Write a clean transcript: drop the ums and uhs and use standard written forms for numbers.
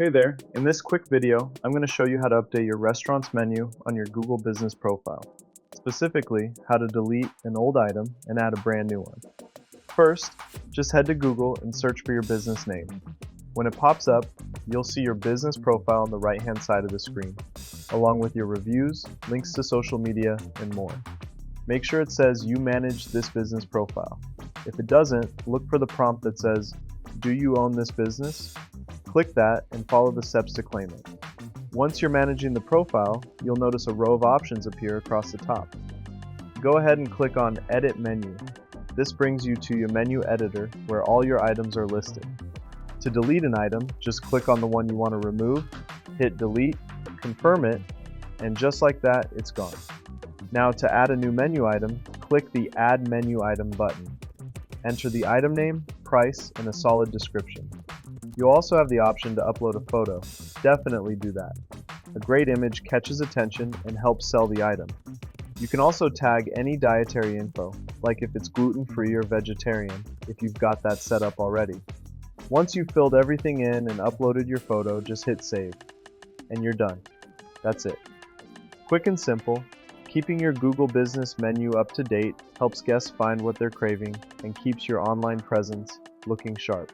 Hey there, in this quick video, I'm going to show you how to update your restaurant's menu on your Google Business Profile. Specifically, how to delete an old item and add a brand new one. First, just head to Google and search for your business name. When it pops up, you'll see your business profile on the right-hand side of the screen, along with your reviews, links to social media, and more. Make sure it says you manage this business profile. If it doesn't, look for the prompt that says, "Do you own this business?" Click that and follow the steps to claim it. Once you're managing the profile, you'll notice a row of options appear across the top. Go ahead and click on Edit Menu. This brings you to your menu editor where all your items are listed. To delete an item, just click on the one you want to remove, hit delete, confirm it, and just like that, it's gone. Now to add a new menu item, click the Add Menu Item button. Enter the item name, price, and a solid description. You'll also have the option to upload a photo. Definitely do that. A great image catches attention and helps sell the item. You can also tag any dietary info, like if it's gluten-free or vegetarian, if you've got that set up already. Once you've filled everything in and uploaded your photo, just hit save, and you're done. That's it. Quick and simple, keeping your Google Business menu up to date helps guests find what they're craving and keeps your online presence looking sharp.